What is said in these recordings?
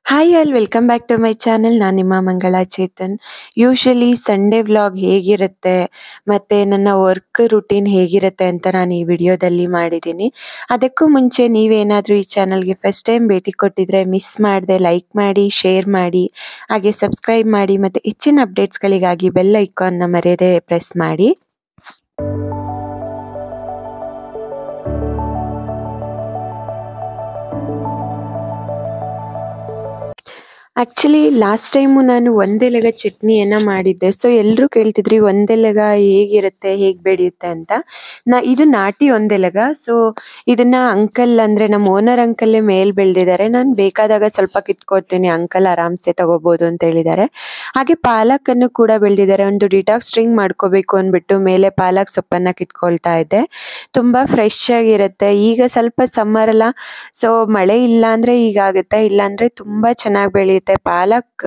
Hi all welcome back to my channel. ನಾನು ನಿಮ್ಮ Mangala Chetan. Usually Sunday vlog ಹೇಗಿರುತ್ತೆ ಮತ್ತು ನನ್ನ ವರ್ಕ್ ರುಟೀನ್ ಹೇಗಿರುತ್ತೆ ಅಂತ ನಾನು ಈ ವಿಡಿಯೋದಲ್ಲಿ ಮಾಡಿದ್ದೀನಿ. ಅದಕ್ಕೂ ಮುಂಚೆ ನೀವೇನಾದರೂ ಈ ಚಾನಲ್ಗೆ ಫಸ್ಟ್ ಟೈಮ್ ಭೇಟಿ ಕೊಟ್ಟಿದ್ರೆ ಮಿಸ್ ಮಾಡದೆ ಲೈಕ್ ಮಾಡಿ, ಶೇರ್ ಮಾಡಿ, ಹಾಗೆ ಸಬ್ಸ್ಕ್ರೈಬ್ ಮಾಡಿ ಮತ್ತು ಹೆಚ್ಚಿನ ಅಪ್ಡೇಟ್ಸ್ಗಳಿಗಾಗಿ ಬೆಲ್ ಐಕಾನ್ನ ಮರೆಯದೆ ಪ್ರೆಸ್ ಮಾಡಿ. ಆ್ಯಕ್ಚುಲಿ ಲಾಸ್ಟ್ ಟೈಮು ನಾನು ಒಂದೆಲಗ ಚಟ್ನಿಯನ್ನು ಮಾಡಿದ್ದೆ. ಸೊ ಎಲ್ಲರೂ ಕೇಳ್ತಿದ್ರಿ ಒಂದೆಲಗ ಹೇಗಿರುತ್ತೆ, ಹೇಗೆ ಬೆಳೆಯುತ್ತೆ ಅಂತ. ಇದು ನಾಟಿ ಒಂದೆಲಗ. ಸೊ ಇದನ್ನು ಅಂಕಲ್ ಅಂದರೆ ನಮ್ಮ ಓನರ್ ಅಂಕಲ್ಲೇ ಮೇಲೆ ಬೆಳೆದಿದ್ದಾರೆ. ನಾನು ಬೇಕಾದಾಗ ಸ್ವಲ್ಪ ಕಿತ್ಕೊಳ್ತೀನಿ, ಅಂಕಲ್ ಆರಾಮ್ಸೆ ತಗೋಬೋದು ಅಂತ ಹೇಳಿದ್ದಾರೆ. ಹಾಗೆ ಪಾಲಕನ್ನು ಕೂಡ ಬೆಳೆದಿದ್ದಾರೆ. ಒಂದು ಡಿಟಾಕ್ಸ್ ಡ್ರಿಂಕ್ ಮಾಡ್ಕೋಬೇಕು ಅಂದ್ಬಿಟ್ಟು ಮೇಲೆ ಪಾಲಕ್ ಸೊಪ್ಪನ್ನು ಕಿತ್ಕೊಳ್ತಾ ಇದ್ದೆ. ತುಂಬ ಫ್ರೆಶ್ ಆಗಿರುತ್ತೆ. ಈಗ ಸ್ವಲ್ಪ ಸಮ್ಮರ್ ಅಲ್ಲ, ಸೊ ಮಳೆ ಇಲ್ಲ ಅಂದರೆ ಹೀಗಾಗುತ್ತೆ, ಇಲ್ಲಾಂದರೆ ತುಂಬ ಚೆನ್ನಾಗಿ ಬೆಳೆಯುತ್ತೆ. ಪಾಲಕ್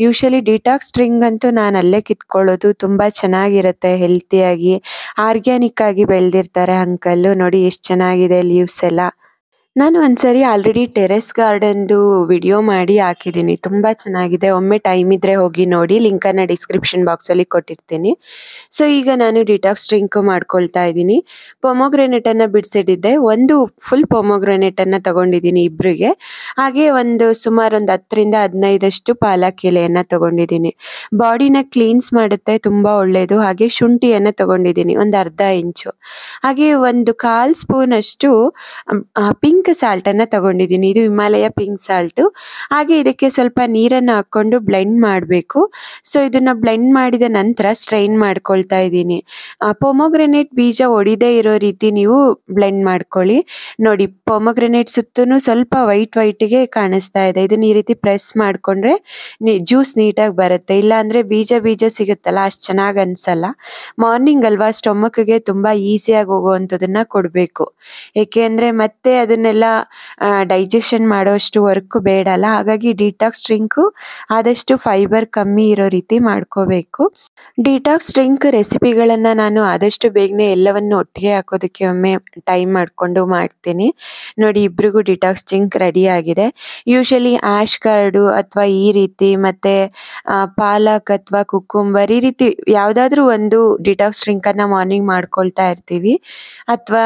ಯೂಶಲಿ ಡಿಟಾಕ್ಸ್ ಡ್ರಿಂಕ್ ಅಂತೂ ನಾನು ಅಲ್ಲೇ ಕಿತ್ಕೊಳ್ಳೋದು. ತುಂಬ ಚೆನ್ನಾಗಿರುತ್ತೆ, ಹೆಲ್ತಿಯಾಗಿ ಆರ್ಗ್ಯಾನಿಕ್ ಆಗಿ ಬೆಳೆದಿರ್ತಾರೆ ಅಂಕಲ್ಲು. ನೋಡಿ ಎಷ್ಟು ಚೆನ್ನಾಗಿದೆ ಲೀವ್ಸ್ ಎಲ್ಲ. ನಾನು ಒಂದ್ಸರಿ ಆಲ್ರೆಡಿ ಟೆರೆಸ್ ಗಾರ್ಡನ್ದು ವಿಡಿಯೋ ಮಾಡಿ ಹಾಕಿದ್ದೀನಿ, ತುಂಬ ಚೆನ್ನಾಗಿದೆ. ಒಮ್ಮೆ ಟೈಮ್ ಇದ್ದರೆ ಹೋಗಿ ನೋಡಿ, ಲಿಂಕನ್ನು ಡಿಸ್ಕ್ರಿಪ್ಷನ್ ಬಾಕ್ಸಲ್ಲಿ ಕೊಟ್ಟಿರ್ತೀನಿ. ಸೊ ಈಗ ನಾನು ಡಿಟಾಕ್ಸ್ ಡ್ರಿಂಕ್ ಮಾಡ್ಕೊಳ್ತಾ ಇದ್ದೀನಿ. ಪೊಮೊಗ್ರೆನೇಟನ್ನು ಬಿಡಿಸಿಟ್ಟಿದ್ದೆ. ಒಂದು ಫುಲ್ ಪೊಮೊಗ್ರೆನೇಟನ್ನು ತಗೊಂಡಿದ್ದೀನಿ ಇಬ್ಬರಿಗೆ. ಹಾಗೆ ಸುಮಾರು ಒಂದು 10ರಿಂದ 15 ಪಾಲಕ್ ಎಲೆಯನ್ನು ತಗೊಂಡಿದ್ದೀನಿ. ಬಾಡಿನ ಕ್ಲೀನ್ಸ್ ಮಾಡುತ್ತೆ, ತುಂಬ ಒಳ್ಳೆಯದು. ಹಾಗೆ ಶುಂಠಿಯನ್ನು ತಗೊಂಡಿದ್ದೀನಿ, ಒಂದು ಅರ್ಧ ಇಂಚು. ಹಾಗೆ 1/4 ಸ್ಪೂನಷ್ಟು ಪಿಂಕ್ ಸಾಲ್ಟನ್ನು ತಗೊಂಡಿದ್ದೀನಿ. ಇದು ಹಿಮಾಲಯ ಪಿಂಕ್ ಸಾಲ್ಟು. ಹಾಗೆ ಇದಕ್ಕೆ ಸ್ವಲ್ಪ ನೀರನ್ನು ಹಾಕ್ಕೊಂಡು ಬ್ಲೆಂಡ್ ಮಾಡಬೇಕು. ಸೊ ಇದನ್ನು ಬ್ಲೆಂಡ್ ಮಾಡಿದ ನಂತರ ಸ್ಟ್ರೈನ್ ಮಾಡ್ಕೊಳ್ತಾ ಇದ್ದೀನಿ. ಪೊಮೊಗ್ರೆನೇಟ್ ಬೀಜ ಒಡಿದೇ ಇರೋ ರೀತಿ ನೀವು ಬ್ಲೆಂಡ್ ಮಾಡ್ಕೊಳ್ಳಿ. ನೋಡಿ, ಪೊಮೊಗ್ರೆನೇಟ್ ಸುತ್ತೂ ಸ್ವಲ್ಪ ವೈಟ್ಗೆ ಕಾಣಿಸ್ತಾ ಇದೆ. ಇದನ್ನ ಈ ರೀತಿ ಪ್ರೆಸ್ ಮಾಡಿಕೊಂಡ್ರೆ ಜ್ಯೂಸ್ ನೀಟಾಗಿ ಬರುತ್ತೆ. ಇಲ್ಲಾಂದರೆ ಬೀಜ ಸಿಗುತ್ತಲ್ಲ, ಅಷ್ಟು ಚೆನ್ನಾಗಿ ಅನಿಸಲ್ಲ. ಮಾರ್ನಿಂಗ್ ಅಲ್ವಾ, ಸ್ಟೊಮಕ್ಗೆ ತುಂಬ ಈಸಿಯಾಗಿ ಹೋಗುವಂಥದ್ದನ್ನು ಕೊಡಬೇಕು. ಏಕೆಂದರೆ ಮತ್ತೆ ಅದನ್ನೆಲ್ಲ ಡೈಜೆಷನ್ ಮಾಡೋಷ್ಟು ವರ್ಕ್ ಬೇಡಲ್ಲ. ಹಾಗಾಗಿ ಡಿಟಾಕ್ಸ್ ಡ್ರಿಂಕು ಆದಷ್ಟು ಫೈಬರ್ ಕಮ್ಮಿ ಇರೋ ರೀತಿ ಮಾಡ್ಕೋಬೇಕು. ಡಿಟಾಕ್ಸ್ ಡ್ರಿಂಕ್ ರೆಸಿಪಿಗಳನ್ನು ನಾನು ಆದಷ್ಟು ಬೇಗನೆ ಎಲ್ಲವನ್ನು ಒಟ್ಟಿಗೆ ಹಾಕೋದಕ್ಕೆ ಒಮ್ಮೆ ಟೈಮ್ ಮಾಡಿಕೊಂಡು ಮಾಡ್ತೀನಿ. ನೋಡಿ, ಇಬ್ಬರಿಗೂ ಡಿಟಾಕ್ಸ್ ಡ್ರಿಂಕ್ ರೆಡಿ ಆಗಿದೆ. ಯೂಶಲಿ ಆ್ಯಶ್ ಗಾರ್ಡು ಅಥವಾ ಈ ರೀತಿ ಮತ್ತು ಪಾಲಕ್ ಅಥವಾ ಕುಕ್ಕುಂಬರ್ ಈ ರೀತಿ ಯಾವುದಾದ್ರೂ ಒಂದು ಡಿಟಾಕ್ಸ್ ಡ್ರಿಂಕನ್ನು ಮಾರ್ನಿಂಗ್ ಮಾಡ್ಕೊಳ್ತಾ ಇರ್ತೀವಿ. ಅಥವಾ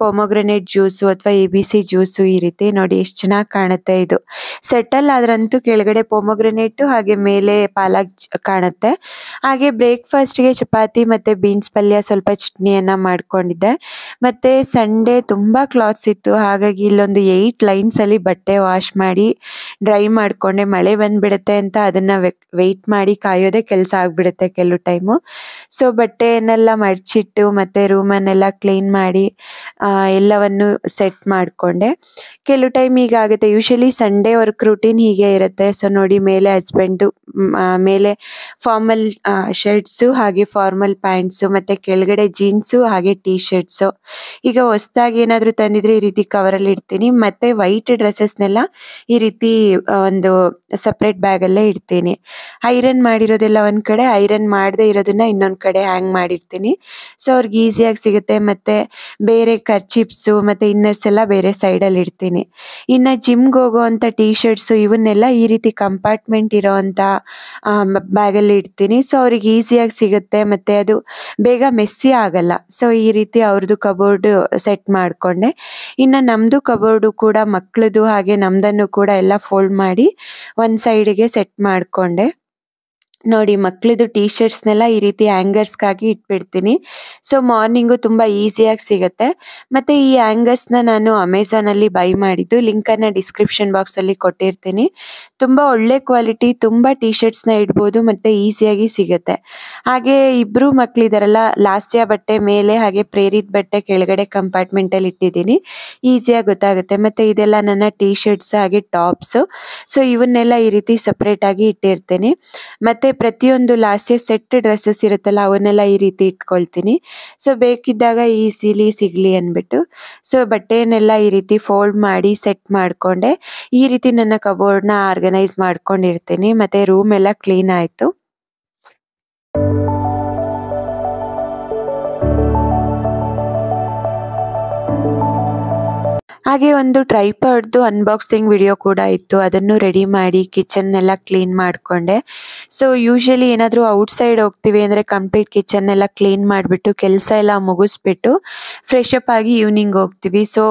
ಪೊಮೊಗ್ರೆನೇಟ್ ಜ್ಯೂಸು ಅಥವಾ ABC ಜ್ಯೂಸು ಈ ರೀತಿ. ನೋಡಿ ಎಷ್ಟು ಚೆನ್ನಾಗಿ ಕಾಣುತ್ತೆ. ಇದು ಸೆಟಲ್ ಆದ್ರಂತೂ ಕೆಳಗಡೆ ಪೊಮೊಗ್ರೆನೇಟು ಹಾಗೆ ಮೇಲೆ ಪಾಲಕ್ ಕಾಣುತ್ತೆ. ಹಾಗೆ ಬ್ರೇಕ್ಫಾಸ್ಟ್ಗೆ ಚಪಾತಿ ಮತ್ತು ಬೀನ್ಸ್ ಪಲ್ಯ, ಸ್ವಲ್ಪ ಚಟ್ನಿಯನ್ನು ಮಾಡ್ಕೊಂಡಿದ್ದೆ. ಮತ್ತು ಸಂಡೇ ತುಂಬ ಕ್ಲಾತ್ಸ್ ಇತ್ತು, ಹಾಗಾಗಿ ಇಲ್ಲೊಂದು 8 ಲೈನ್ಸಲ್ಲಿ ಬಟ್ಟೆ ವಾಶ್ ಮಾಡಿ ಡ್ರೈ ಮಾಡಿಕೊಂಡೆ. ಮಳೆ ಬಂದುಬಿಡುತ್ತೆ ಅಂತ ಅದನ್ನು ವೆಯ್ಟ್ ಮಾಡಿ ಕಾಯೋದೇ ಕೆಲಸ ಆಗಿಬಿಡುತ್ತೆ ಕೆಲವು ಟೈಮು. ಸೊ ಬಟ್ಟೆಯನ್ನೆಲ್ಲ ಮಡಚಿಟ್ಟು ಮತ್ತು ರೂಮನ್ನೆಲ್ಲ ಕ್ಲೀನ್ ಮಾಡಿ ಎಲ್ಲವನ್ನು ಸೆಟ್ ಮಾಡಿಕೊಂಡೆ. ಕೆಲವು ಟೈಮ್ ಹೀಗಾಗುತ್ತೆ. ಯೂಶಲಿ ಸಂಡೇ ವರ್ಕ್ ರೂಟೀನ್ ಹೀಗೆ ಇರುತ್ತೆ. ಸೊ ನೋಡಿ, ಮೇಲೆ ಹಸ್ಬೆಂಡು ಮೇಲೆ ಫಾರ್ಮಲ್ ಶರ್ಟ್ಸು ಹಾಗೆ ಫಾರ್ಮಲ್ ಪ್ಯಾಂಟ್ಸು ಮತ್ತು ಕೆಳಗಡೆ ಜೀನ್ಸು ಹಾಗೆ ಟೀ ಶರ್ಟ್ಸು. ಈಗ ಹೊಸ್ದಾಗಿ ಏನಾದರೂ ತಂದಿದ್ರೆ ಈ ರೀತಿ ಕವರಲ್ಲಿ ಇಡ್ತೀನಿ. ಮತ್ತು ವೈಟ್ ಡ್ರೆಸ್ಸಸ್ನೆಲ್ಲ ಈ ರೀತಿ ಒಂದು ಸಪ್ರೇಟ್ ಬ್ಯಾಗಲ್ಲೇ ಇಡ್ತೀನಿ. ಐರನ್ ಮಾಡಿರೋದೆಲ್ಲ ಒಂದು ಕಡೆ, ಐರನ್ ಮಾಡದೇ ಇರೋದನ್ನು ಇನ್ನೊಂದು ಕಡೆ ಹ್ಯಾಂಗ್ ಮಾಡಿರ್ತೀನಿ. ಸೊ ಅವ್ರಿಗೆ ಈಸಿಯಾಗಿ ಸಿಗುತ್ತೆ. ಮತ್ತು ಬೇರೆ ಕರ್ಚಿಪ್ಸು ಮತ್ತು ಇನ್ನರ್ಸ್ ಎಲ್ಲ ಬೇರೆ ಸೈಡಲ್ಲಿ ಇಡ್ತೀನಿ. ಇನ್ನು ಜಿಮ್ಗೆ ಹೋಗೋವಂಥ ಟೀ ಶರ್ಟ್ಸು ಇವನ್ನೆಲ್ಲ ಈ ರೀತಿ ಕಂಪಾರ್ಟ್ಮೆಂಟ್ ಇರೋವಂಥ ಬ್ಯಾಗಲ್ಲಿ ಇಡ್ತೀನಿ. ಸೊ ಅವ್ರಿಗೆ ಈಸಿಯಾಗಿ ಸಿಗುತ್ತೆ ಮತ್ತು ಅದು ಬೇಗ ಮೆಸ್ಸಿ ಆಗಲ್ಲ. ಸೊ ಈ ರೀತಿ ಅವ್ರದ್ದು ಕಬೋರ್ಡು ಸೆಟ್ ಮಾಡಿಕೊಂಡೆ. ಇನ್ನು ನಮ್ಮದು ಕಬೋರ್ಡು ಕೂಡ, ಮಕ್ಕಳದು ಹಾಗೆ ನಮ್ಮದನ್ನು ಕೂಡ ಎಲ್ಲ ಫೋಲ್ಡ್ ಮಾಡಿ ಒಂದು ಸೈಡಿಗೆ ಸೆಟ್ ಮಾಡಿಕೊಂಡೆ. ನೋಡಿ, ಮಕ್ಕಳದು ಟೀ ಶರ್ಟ್ಸ್ನೆಲ್ಲ ಈ ರೀತಿ ಹ್ಯಾಂಗರ್ಸ್ಗಾಗಿ ಇಟ್ಬಿಡ್ತೀನಿ. ಸೊ ಮಾರ್ನಿಂಗು ತುಂಬ ಈಸಿಯಾಗಿ ಸಿಗುತ್ತೆ. ಮತ್ತು ಈ ಹ್ಯಾಂಗರ್ಸ್ನ ನಾನು ಅಮೆಝಾನಲ್ಲಿ ಬೈ ಮಾಡಿದ್ದು, ಲಿಂಕನ್ನು ಡಿಸ್ಕ್ರಿಪ್ಷನ್ ಬಾಕ್ಸಲ್ಲಿ ಕೊಟ್ಟಿರ್ತೀನಿ. ತುಂಬ ಒಳ್ಳೆ ಕ್ವಾಲಿಟಿ, ತುಂಬ ಟೀ ಶರ್ಟ್ಸ್ನ ಇಡ್ಬೋದು ಮತ್ತು ಈಸಿಯಾಗಿ ಸಿಗುತ್ತೆ. ಹಾಗೆ ಇಬ್ಬರು ಮಕ್ಕಳಿದಾರಲ್ಲ, ಲಾಸ್ಯ ಬಟ್ಟೆ ಮೇಲೆ ಹಾಗೆ ಪ್ರೇರಿತ್ ಬಟ್ಟೆ ಕೆಳಗಡೆ ಕಂಪಾರ್ಟ್ಮೆಂಟಲ್ಲಿ ಇಟ್ಟಿದ್ದೀನಿ. ಈಸಿಯಾಗಿ ಗೊತ್ತಾಗುತ್ತೆ. ಮತ್ತು ಇದೆಲ್ಲ ನನ್ನ ಟೀ ಶರ್ಟ್ಸ್ ಹಾಗೆ ಟಾಪ್ಸು. ಸೊ ಇವನ್ನೆಲ್ಲ ಈ ರೀತಿ ಸಪ್ರೇಟಾಗಿ ಇಟ್ಟಿರ್ತೀನಿ. ಮತ್ತು ಪ್ರತಿಯೊಂದು ಲಾಸ್ಯ ಸೆಟ್ ಡ್ರೆಸ್ಸಸ್ ಇರುತ್ತಲ್ಲ, ಅವನ್ನೆಲ್ಲ ಈ ರೀತಿ ಇಟ್ಕೊಳ್ತೀನಿ. ಸೊ ಬೇಕಿದ್ದಾಗ ಈಸಿಲಿ ಸಿಗಲಿ ಅಂದ್ಬಿಟ್ಟು. ಸೊ ಬಟ್ಟೆಯನ್ನೆಲ್ಲ ಈ ರೀತಿ ಫೋಲ್ಡ್ ಮಾಡಿ ಸೆಟ್ ಮಾಡಿಕೊಂಡೆ. ಈ ರೀತಿ ನನ್ನ ಕಬೋರ್ಡ್ನ ಆರ್ಗನೈಸ್ ಮಾಡ್ಕೊಂಡಿರ್ತೀನಿ. ಮತ್ತು ರೂಮ್ ಎಲ್ಲ ಕ್ಲೀನ್ ಆಯಿತು. ಹಾಗೆ ಒಂದು ಟ್ರೈಪಾಡ್‌ದು ಅನ್ಬಾಕ್ಸಿಂಗ್ ವಿಡಿಯೋ ಕೂಡ ಇತ್ತು. ಅದನ್ನು ರೆಡಿ ಮಾಡಿ ಕಿಚನ್ ಎಲ್ಲ ಕ್ಲೀನ್ ಮಾಡ್ಕೊಂಡೆ. ಸೊ ಯೂಶುವಲಿ ಏನಾದರೂ ಔಟ್‌ಸೈಡ್ ಹೋಗ್ತೀವಿ ಅಂದ್ರೆ ಕಂಪ್ಲೀಟ್ ಕಿಚನ್ ಎಲ್ಲ ಕ್ಲೀನ್ ಮಾಡಿಬಿಟ್ಟು ಕೆಲಸ ಎಲ್ಲ ಮುಗಿಸ್ಬಿಟ್ಟು ಫ್ರೆಶ್ ಅಪ್ ಆಗಿ ಈವ್ನಿಂಗ್ ಹೋಗ್ತೀವಿ. ಸೊ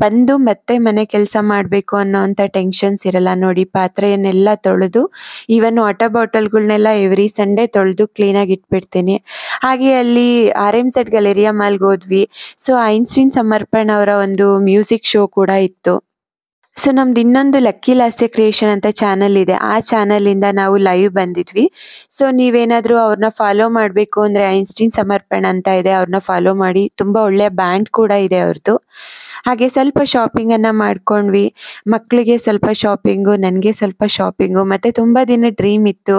ಬಂದು ಮತ್ತೆ ಮನೆ ಕೆಲಸ ಮಾಡಬೇಕು ಅನ್ನೋಂಥ ಟೆನ್ಷನ್ಸ್ ಇರಲ್ಲ. ನೋಡಿ ಪಾತ್ರೆಯನ್ನೆಲ್ಲ ತೊಳೆದು ಈವನ್ ವಾಟರ್ ಬಾಟಲ್‌ಗಳ್ನೆಲ್ಲ ಎವ್ರಿ ಸಂಡೇ ತೊಳೆದು ಕ್ಲೀನಾಗಿ ಇಟ್ಬಿಡ್ತೀನಿ. ಹಾಗೆ ಅಲ್ಲಿ ಆರ್.ಎಂ.ಝೆಡ್ ಗ್ಯಾಲೇರಿಯಾ ಮಾಲ್‌ಗೆ ಹೋದ್ವಿ. ಸೊ ಐನ್ಸ್ಟೀನ್ ಸಮರ್ಪಣ್ ಅವರ ಒಂದು ಮ್ಯೂಸಿಕ್ ಶೋ ಕೂಡ ಇತ್ತು. ಸೊ ನಮ್ದು ಇನ್ನೊಂದು ಲಕ್ಕಿ ಲಾಸ್ಯ ಕ್ರಿಯೇಷನ್ ಅಂತ ಚಾನಲ್ ಇದೆ. ಆ ಚಾನಲಿಂದ ನಾವು ಲೈವ್ ಬಂದಿದ್ವಿ. ಸೊ ನೀವೇನಾದರೂ ಅವ್ರನ್ನ ಫಾಲೋ ಮಾಡಬೇಕು ಅಂದರೆ ಐನ್ಸ್ಟೀನ್ ಸಮರ್ಪಣ್ ಅಂತ ಇದೆ, ಅವ್ರನ್ನ ಫಾಲೋ ಮಾಡಿ. ತುಂಬ ಒಳ್ಳೆಯ ಬ್ಯಾಂಡ್ ಕೂಡ ಇದೆ ಅವ್ರದ್ದು. ಹಾಗೆ ಸ್ವಲ್ಪ ಶಾಪಿಂಗನ್ನು ಮಾಡ್ಕೊಂಡ್ವಿ. ಮಕ್ಕಳಿಗೆ ಸ್ವಲ್ಪ ಶಾಪಿಂಗು, ನನಗೆ ಸ್ವಲ್ಪ ಶಾಪಿಂಗು, ಮತ್ತು ತುಂಬ ದಿನ ಡ್ರೀಮ್ ಇತ್ತು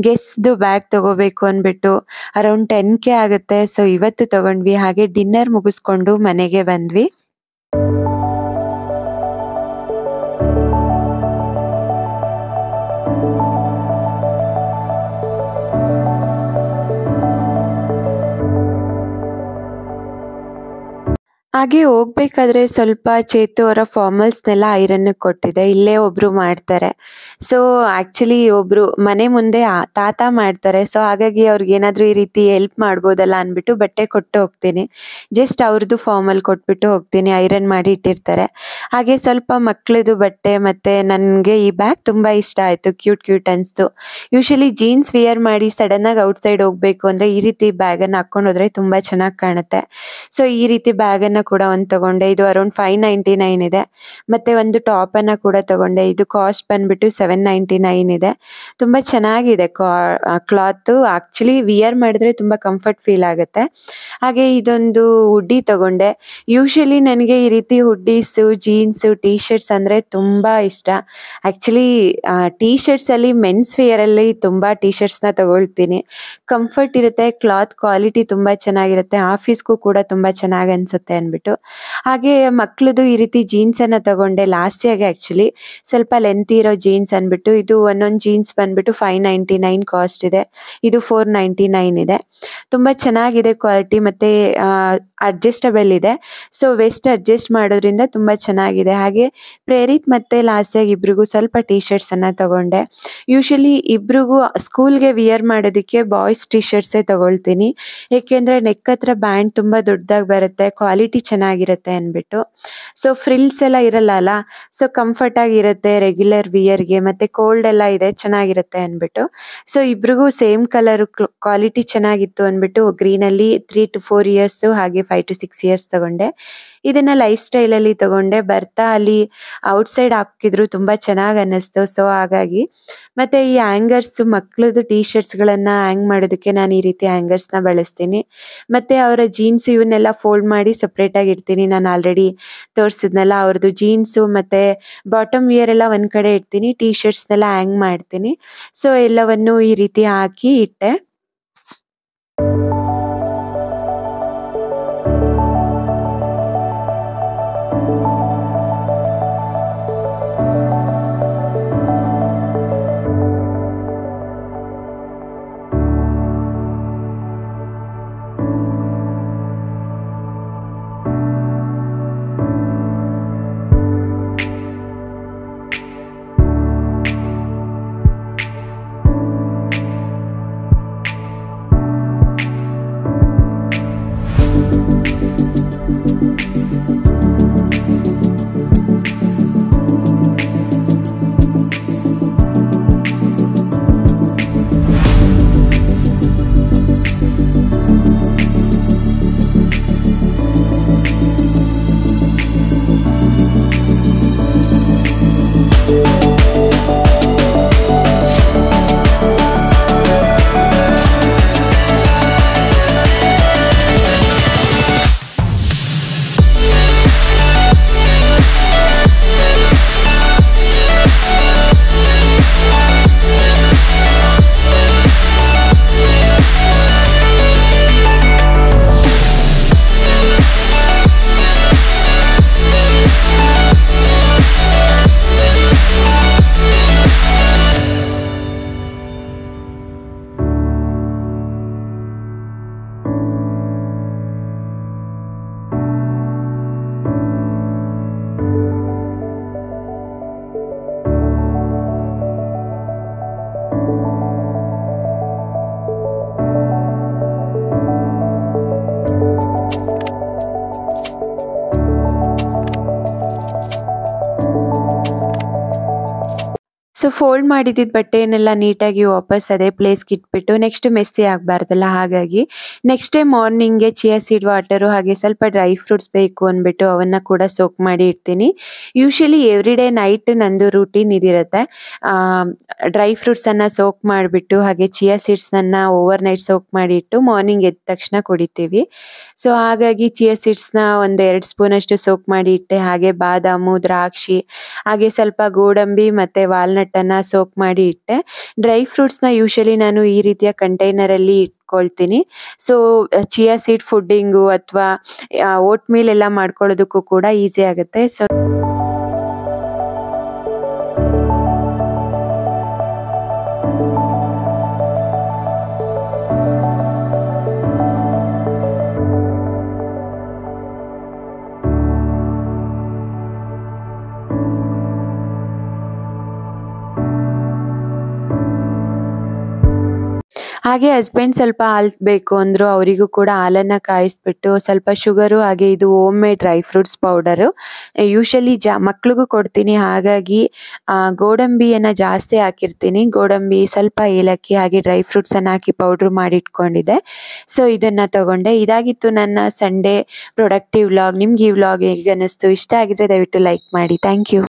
ಗೆಸ್ದು ಬ್ಯಾಗ್ ತೊಗೋಬೇಕು ಅಂದ್ಬಿಟ್ಟು. ಅರೌಂಡ್ 10K ಆಗುತ್ತೆ. ಸೊ ಇವತ್ತು ತೊಗೊಂಡ್ವಿ. ಹಾಗೆ ಡಿನ್ನರ್ ಮುಗಿಸ್ಕೊಂಡು ಮನೆಗೆ ಬಂದ್ವಿ. ಹಾಗೆ ಹೋಗ್ಬೇಕಾದ್ರೆ ಸ್ವಲ್ಪ ಚೇತು ಅವರ ಫಾರ್ಮಲ್ಸ್ನೆಲ್ಲ ಐರನ್‌ಗೆ ಕೊಟ್ಟಿದ್ದೆ. ಇಲ್ಲೇ ಒಬ್ರು ಮಾಡ್ತಾರೆ. ಸೊ ಆ್ಯಕ್ಚುಲಿ ಒಬ್ರು ಮನೆ ಮುಂದೆ ತಾತ ಮಾಡ್ತಾರೆ. ಸೊ ಹಾಗಾಗಿ ಅವ್ರಿಗೇನಾದರೂ ಈ ರೀತಿ ಹೆಲ್ಪ್ ಮಾಡ್ಬೋದಲ್ಲ ಅಂದ್ಬಿಟ್ಟು ಬಟ್ಟೆ ಕೊಟ್ಟು ಹೋಗ್ತೀನಿ. ಜಸ್ಟ್ ಅವ್ರದ್ದು ಫಾರ್ಮಲ್ ಕೊಟ್ಬಿಟ್ಟು ಹೋಗ್ತೀನಿ. ಐರನ್ ಮಾಡಿ ಇಟ್ಟಿರ್ತಾರೆ. ಹಾಗೆ ಸ್ವಲ್ಪ ಮಕ್ಳದ್ದು ಬಟ್ಟೆ, ಮತ್ತು ನನಗೆ ಈ ಬ್ಯಾಗ್ ತುಂಬ ಇಷ್ಟ ಆಯಿತು. ಕ್ಯೂಟ್ ಅನಿಸ್ತು. ಯೂಶುವಲಿ ಜೀನ್ಸ್ ವಿಯರ್ ಮಾಡಿ ಸಡನ್ನಾಗಿ ಔಟ್ಸೈಡ್ ಹೋಗಬೇಕು ಅಂದರೆ ಈ ರೀತಿ ಬ್ಯಾಗನ್ನು ಹಾಕ್ಕೊಂಡು ಹೋದರೆ ತುಂಬ ಚೆನ್ನಾಗಿ ಕಾಣುತ್ತೆ. ಸೊ ಈ ರೀತಿ ಬ್ಯಾಗನ್ನು ಕೂಡ ಒಂದು ತಗೊಂಡೆ. ಇದು ಅರೌಂಡ್ 599 ಇದೆ. ಮತ್ತು ಒಂದು ಟಾಪನ್ನು ಕೂಡ ತಗೊಂಡೆ. ಇದು ಕಾಸ್ಟ್ ಬಂದ್ಬಿಟ್ಟು 799 ಇದೆ. ತುಂಬ ಚೆನ್ನಾಗಿದೆ ಕ್ಲಾತು. ಆ್ಯಕ್ಚುಲಿ ವಿಯರ್ ಮಾಡಿದ್ರೆ ತುಂಬ ಕಂಫರ್ಟ್ ಫೀಲ್ ಆಗುತ್ತೆ. ಹಾಗೆ ಇದೊಂದು ಹುಡ್ಡಿ ತಗೊಂಡೆ. ಯೂಶುವಲಿ ನನಗೆ ಈ ರೀತಿ ಹುಡ್ಡೀಸು, ಜೀನ್ಸು, ಟೀ ಶರ್ಟ್ಸ್ ಅಂದರೆ ತುಂಬ ಇಷ್ಟ. ಆ್ಯಕ್ಚುಲಿ ಟೀ ಶರ್ಟ್ಸಲ್ಲಿ ಮೆನ್ಸ್ ವೇರಲ್ಲಿ ತುಂಬ ಟೀ ಶರ್ಟ್ಸ್ನ ತಗೊಳ್ತೀನಿ. ಕಂಫರ್ಟ್ ಇರುತ್ತೆ, ಕ್ಲಾತ್ ಕ್ವಾಲಿಟಿ ತುಂಬ ಚೆನ್ನಾಗಿರುತ್ತೆ, ಆಫೀಸ್ಗೂ ಕೂಡ ತುಂಬ ಚೆನ್ನಾಗಿ ಅನಿಸುತ್ತೆ ಅಂದ್ಬಿಟ್ಟು. ಹಾಗೆ ಮಕ್ಕಳದು ಈ ರೀತಿ ಜೀನ್ಸನ್ನು ತಗೊಂಡೆ ಲಾಸ್ಟಿಯಾಗೆ. ಆ್ಯಕ್ಚುಲಿ ಸ್ವಲ್ಪ ಲೆಂತ್ ಇರೋ ಜೀನ್ಸ್ ಅಂದ್ಬಿಟ್ಟು. ಇದು ಒಂದೊಂದು ಜೀನ್ಸ್ ಬಂದ್ಬಿಟ್ಟು 599 ಕಾಸ್ಟ್ ಇದೆ. ಇದು 499 ಇದೆ. ತುಂಬ ಚೆನ್ನಾಗಿದೆ ಕ್ವಾಲಿಟಿ, ಮತ್ತು ಅಡ್ಜಸ್ಟಬಲ್ ಇದೆ. ಸೊ ವೆಸ್ಟ್ ಅಡ್ಜಸ್ಟ್ ಮಾಡೋದ್ರಿಂದ ತುಂಬ ಚೆನ್ನಾಗಿದೆ. ಹಾಗೆ ಪ್ರೇರಿತ್ ಮತ್ತು ಲಾಸ್ಯಾಗಿ ಇಬ್ರಿಗೂ ಸ್ವಲ್ಪ ಟೀ ಶರ್ಟ್ಸನ್ನು ತಗೊಂಡೆ. ಯೂಶುವಲಿ ಇಬ್ರಿಗೂ ಸ್ಕೂಲ್ಗೆ ವಿಯರ್ ಮಾಡೋದಕ್ಕೆ ಬಾಯ್ಸ್ ಟೀ ಶರ್ಟ್ಸೇ ತಗೊಳ್ತೀನಿ. ಏಕೆಂದರೆ ನೆಕ್ ಹತ್ರ ಬ್ಯಾಂಡ್ ತುಂಬ ದೊಡ್ಡದಾಗಿ ಬರುತ್ತೆ, ಕ್ವಾಲಿಟಿ ಚೆನ್ನಾಗಿರುತ್ತೆ ಅಂದ್ಬಿಟ್ಟು. ಸೊ ಫ್ರಿಲ್ಸ್ ಎಲ್ಲ ಇರಲ್ಲ ಅಲ್ಲ, ಸೊ ಕಂಫರ್ಟಾಗಿರುತ್ತೆ ರೆಗ್ಯುಲರ್ ವಿಯರ್ಗೆ, ಮತ್ತು ಕೋಲ್ಡ್ ಎಲ್ಲ ಇದೆ ಚೆನ್ನಾಗಿರುತ್ತೆ ಅಂದ್ಬಿಟ್ಟು. ಸೊ ಇಬ್ರಿಗೂ ಸೇಮ್ ಕಲರ್ ಕ್ವಾಲಿಟಿ ಚೆನ್ನಾಗಿತ್ತು ಅಂದ್ಬಿಟ್ಟು ಗ್ರೀನಲ್ಲಿ 3 to 4 ಇಯರ್ಸು, ಹಾಗೆ 5 to 6 ಇಯರ್ಸ್ ತಗೊಂಡೆ. ಇದನ್ನು ಲೈಫ್ ಸ್ಟೈಲಲ್ಲಿ ತಗೊಂಡೆ. ಬರ್ತಾ ಅಲ್ಲಿ ಔಟ್ಸೈಡ್ ಹಾಕಿದ್ರು ತುಂಬ ಚೆನ್ನಾಗಿ ಅನ್ನಿಸ್ತು. ಸೊ ಹಾಗಾಗಿ ಮತ್ತು ಈ ಹ್ಯಾಂಗರ್ಸು, ಮಕ್ಕಳದು ಟೀ ಶರ್ಟ್ಸ್ಗಳನ್ನು ಹ್ಯಾಂಗ್ ಮಾಡೋದಕ್ಕೆ ನಾನು ಈ ರೀತಿ ಹ್ಯಾಂಗರ್ಸ್ನ ಬಳಸ್ತೀನಿ. ಮತ್ತು ಅವರ ಜೀನ್ಸ್ ಇವನ್ನೆಲ್ಲ ಫೋಲ್ಡ್ ಮಾಡಿ ಸಪ್ರೇಟಾಗಿ ಇಡ್ತೀನಿ. ನಾನು ಆಲ್ರೆಡಿ ತೋರಿಸಿದ್ನಲ್ಲ ಅವ್ರದ್ದು ಜೀನ್ಸು ಮತ್ತು ಬಾಟಮ್ ವಿಯರ್ ಎಲ್ಲ ಒಂದು ಕಡೆ ಇಡ್ತೀನಿ, ಟೀ ಶರ್ಟ್ಸ್ನೆಲ್ಲ ಹ್ಯಾಂಗ್ ಮಾಡ್ತೀನಿ. ಸೊ ಎಲ್ಲವನ್ನು ಈ ರೀತಿ ಹಾಕಿ ಇಟ್ಟೆ. ಸೊ ಫೋಲ್ಡ್ ಮಾಡಿದ್ದಿದ್ದ ಬಟ್ಟೆಯನ್ನೆಲ್ಲ ನೀಟಾಗಿ ವಾಪಸ್ ಅದೇ ಪ್ಲೇಸ್ಗೆ ಇಟ್ಬಿಟ್ಟು ನೆಕ್ಸ್ಟ್ ಮೆಸ್ಸಿ ಆಗಬಾರ್ದಲ್ಲ, ಹಾಗಾಗಿ ನೆಕ್ಸ್ಟ್ ಡೇ ಮಾರ್ನಿಂಗ್ಗೆ ಚಿಯಾ ಸೀಡ್ ವಾಟರು ಹಾಗೆ ಸ್ವಲ್ಪ ಡ್ರೈ ಫ್ರೂಟ್ಸ್ ಬೇಕು ಅಂದ್ಬಿಟ್ಟು ಅವನ್ನ ಕೂಡ ಸೋಕ್ ಮಾಡಿ ಇಡ್ತೀನಿ. ಯೂಶಲಿ ಎವ್ರಿ ಡೇ ನೈಟ್ ನಂದು ರೂಟೀನ್ ಇದಿರುತ್ತೆ. ಡ್ರೈ ಫ್ರೂಟ್ಸನ್ನು ಸೋಕ್ ಮಾಡಿಬಿಟ್ಟು ಹಾಗೆ ಚಿಯಾ ಸೀಡ್ಸ್ನನ್ನು ಓವರ್ ನೈಟ್ ಸೋಕ್ ಮಾಡಿ ಇಟ್ಟು ಮಾರ್ನಿಂಗ್ ಎದ್ದ ತಕ್ಷಣ ಕುಡಿತೀವಿ. ಸೊ ಹಾಗಾಗಿ ಚಿಯಾ ಸೀಡ್ಸ್ನ ಒಂದು 2 ಸ್ಪೂನಷ್ಟು ಸೋಕ್ ಮಾಡಿ ಇಟ್ಟೆ. ಹಾಗೆ ಬಾದಾಮು, ದ್ರಾಕ್ಷಿ ಹಾಗೆ ಸ್ವಲ್ಪ ಗೋಡಂಬಿ ಮತ್ತು ವಾಲ್ನಟ್ಟನ್ನು ಸೋಕ್ ಮಾಡಿ ಇಟ್ಟೆ. ಡ್ರೈ ಫ್ರೂಟ್ಸ್ನ ಯೂಶಲಿ ನಾನು ಈ ರೀತಿಯ ಕಂಟೈನರಲ್ಲಿ ಇಟ್ಕೊಳ್ತೀನಿ. ಸೊ ಚಿಯಾ ಸೀಡ್ ಫುಡ್ಡಿಂಗು ಅಥವಾ ಓಟ್ ಮೀಲ್ ಎಲ್ಲ ಮಾಡ್ಕೊಳ್ಳೋದಕ್ಕೂ ಕೂಡ ಈಸಿ ಆಗುತ್ತೆ. ಸೊ ಹಾಗೆ ಹಸ್ಬೆಂಡ್ ಸ್ವಲ್ಪ ಹಾಲು ಬೇಕು ಅಂದರು. ಅವರಿಗೂ ಕೂಡ ಹಾಲನ್ನು ಕಾಯಿಸ್ಬಿಟ್ಟು ಸ್ವಲ್ಪ ಶುಗರು ಹಾಗೆ ಇದು home made dry fruits powder usually ಮಕ್ಳಿಗೂ ಕೊಡ್ತೀನಿ. ಹಾಗಾಗಿ ಗೋಡಂಬಿಯನ್ನು ಜಾಸ್ತಿ ಹಾಕಿರ್ತೀನಿ. ಗೋಡಂಬಿ, ಸ್ವಲ್ಪ ಏಲಕ್ಕಿ ಹಾಗೆ ಡ್ರೈ ಫ್ರೂಟ್ಸನ್ನು ಹಾಕಿ ಪೌಡ್ರ್ ಮಾಡಿ ಇಟ್ಕೊಂಡಿದ್ದೆ. ಸೊ ಇದನ್ನು ತಗೊಂಡೆ. ಇದಾಗಿತ್ತು ನನ್ನ ಸಂಡೇ ಪ್ರೊಡಕ್ಟಿವ್ ವ್ಲಾಗ್. ನಿಮ್ಗೆ ಈ ವ್ಲಾಗ್ ಹೇಗೆ ಅನ್ನಿಸ್ತು? ಇಷ್ಟ ಆಗಿದ್ರೆ ದಯವಿಟ್ಟು ಲೈಕ್ ಮಾಡಿ. Thank you.